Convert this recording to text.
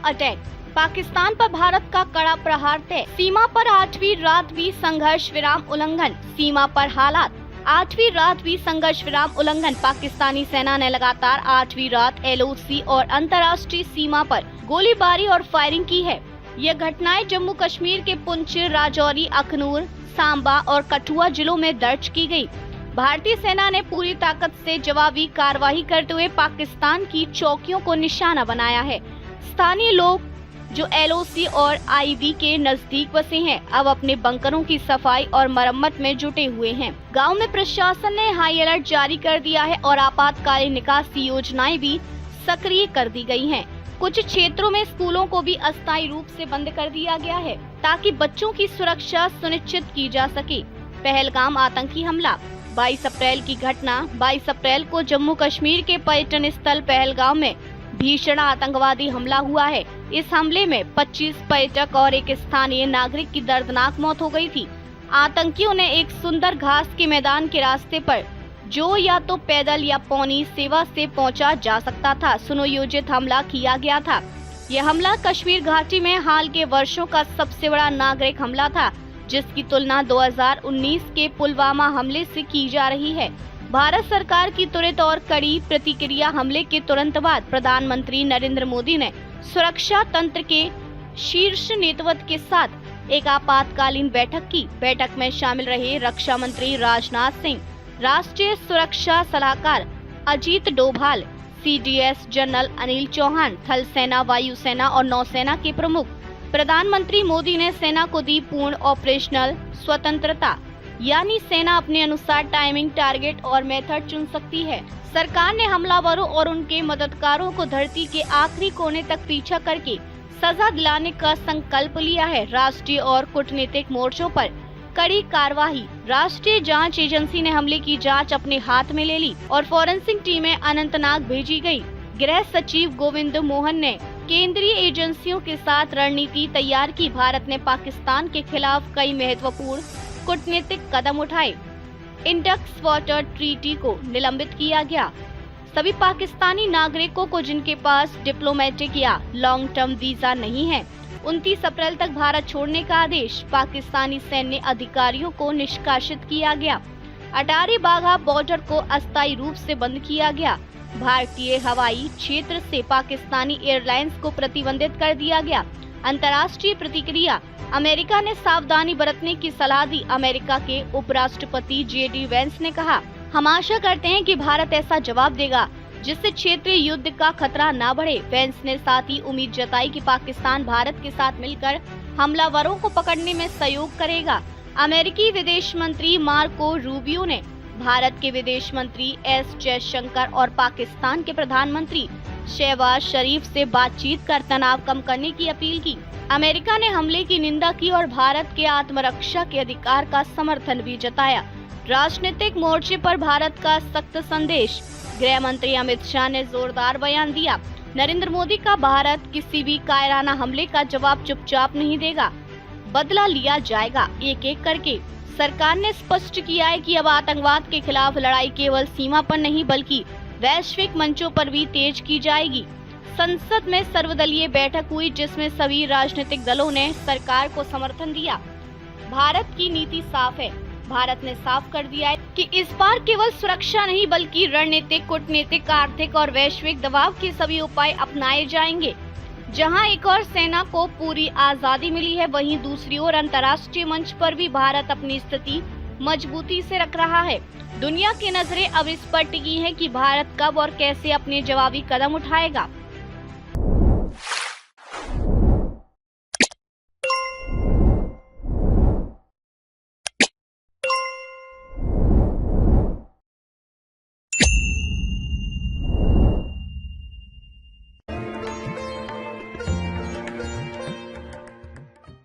Attack, Pakistan पर भारत का कड़ा प्रहार तय। सीमा पर 8वीं रात भी संघर्ष विराम उल्लंघन, सीमा पर हालात। 8वीं रात भी संघर्ष विराम उल्लंघन। पाकिस्तानी सेना ने लगातार 8वीं रात LOC और अंतर्राष्ट्रीय सीमा पर गोलीबारी और फायरिंग की है। ये घटनाएं जम्मू कश्मीर के पुंछ, राजौरी, अखनूर, सांबा और कठुआ जिलों में दर्ज की गई। भारतीय सेना ने पूरी ताकत से जवाबी कार्रवाई करते हुए पाकिस्तान की चौकियों को निशाना बनाया है। स्थानीय लोग जो LOC और IB के नजदीक बसे हैं, अब अपने बंकरों की सफाई और मरम्मत में जुटे हुए हैं। गांव में प्रशासन ने हाई अलर्ट जारी कर दिया है और आपातकालीन निकासी योजनाएं भी सक्रिय कर दी गई हैं। कुछ क्षेत्रों में स्कूलों को भी अस्थायी रूप से बंद कर दिया गया है ताकि बच्चों की सुरक्षा सुनिश्चित की जा सके। पहलगाम आतंकी हमला। 22 अप्रैल की घटना। 22 अप्रैल को जम्मू कश्मीर के पर्यटन स्थल पहलगाम में भीषण आतंकवादी हमला हुआ है। इस हमले में 25 पर्यटक और एक स्थानीय नागरिक की दर्दनाक मौत हो गई थी। आतंकियों ने एक सुंदर घास के मैदान के रास्ते पर, जो या तो पैदल या पौनी सेवा से पहुंचा जा सकता था, सुनियोजित हमला किया गया था। यह हमला कश्मीर घाटी में हाल के वर्षों का सबसे बड़ा नागरिक हमला था, जिसकी तुलना 2019 के पुलवामा हमले से की जा रही है। भारत सरकार की त्वरित और कड़ी प्रतिक्रिया। हमले के तुरंत बाद प्रधानमंत्री नरेंद्र मोदी ने सुरक्षा तंत्र के शीर्ष नेतृत्व के साथ एक आपातकालीन बैठक की। बैठक में शामिल रहे रक्षा मंत्री राजनाथ सिंह, राष्ट्रीय सुरक्षा सलाहकार अजीत डोभाल, CDS जनरल अनिल चौहान, थल सेना, वायुसेना और नौसेना के प्रमुख। प्रधानमंत्री मोदी ने सेना को दी पूर्ण ऑपरेशनल स्वतंत्रता, यानी सेना अपने अनुसार टाइमिंग, टारगेट और मेथड चुन सकती है। सरकार ने हमलावरों और उनके मददगारों को धरती के आखिरी कोने तक पीछा करके सजा दिलाने का संकल्प लिया है। राष्ट्रीय और कूटनीतिक मोर्चों पर कड़ी कार्रवाई। राष्ट्रीय जांच एजेंसी ने हमले की जांच अपने हाथ में ले ली और फॉरेंसिक टीमें अनंतनाग भेजी गई। गृह सचिव गोविंद मोहन ने केंद्रीय एजेंसियों के साथ रणनीति तैयार की। भारत ने पाकिस्तान के खिलाफ कई महत्वपूर्ण कूटनीतिक कदम उठाए। इंडस वाटर ट्रीटी को निलंबित किया गया। सभी पाकिस्तानी नागरिकों को जिनके पास डिप्लोमेटिक या लॉन्ग टर्म वीजा नहीं है, 29 अप्रैल तक भारत छोड़ने का आदेश। पाकिस्तानी सैन्य अधिकारियों को निष्कासित किया गया। अटारी वाघा बॉर्डर को अस्थायी रूप से बंद किया गया। भारतीय हवाई क्षेत्र से पाकिस्तानी एयरलाइंस को प्रतिबंधित कर दिया गया। अंतर्राष्ट्रीय प्रतिक्रिया। अमेरिका ने सावधानी बरतने की सलाह दी। अमेरिका के उपराष्ट्रपति JD वैंस ने कहा, हम आशा करते हैं कि भारत ऐसा जवाब देगा जिससे क्षेत्रीय युद्ध का खतरा न बढ़े। वैंस ने साथ ही उम्मीद जताई कि पाकिस्तान भारत के साथ मिलकर हमलावरों को पकड़ने में सहयोग करेगा। अमेरिकी विदेश मंत्री मार्को रूबियो ने भारत के विदेश मंत्री S जयशंकर और पाकिस्तान के प्रधानमंत्री शहबाज शरीफ से बातचीत कर तनाव कम करने की अपील की। अमेरिका ने हमले की निंदा की और भारत के आत्मरक्षा के अधिकार का समर्थन भी जताया। राजनीतिक मोर्चे पर भारत का सख्त संदेश। गृह मंत्री अमित शाह ने जोरदार बयान दिया। नरेंद्र मोदी का भारत किसी भी कायराना हमले का जवाब चुपचाप नहीं देगा, बदला लिया जाएगा एक एक करके। सरकार ने स्पष्ट किया है कि अब आतंकवाद के खिलाफ लड़ाई केवल सीमा पर नहीं बल्कि वैश्विक मंचों पर भी तेज की जाएगी। संसद में सर्वदलीय बैठक हुई जिसमें सभी राजनीतिक दलों ने सरकार को समर्थन दिया। भारत की नीति साफ है। भारत ने साफ कर दिया है कि इस बार केवल सुरक्षा नहीं बल्कि रणनीतिक, कूटनीतिक, आर्थिक और वैश्विक दबाव के सभी उपाय अपनाए जाएंगे। जहां एक और सेना को पूरी आजादी मिली है, वहीं दूसरी ओर अंतर्राष्ट्रीय मंच पर भी भारत अपनी स्थिति मजबूती से रख रहा है। दुनिया की नजरें अब इस पर टिकी हैं कि भारत कब और कैसे अपने जवाबी कदम उठाएगा।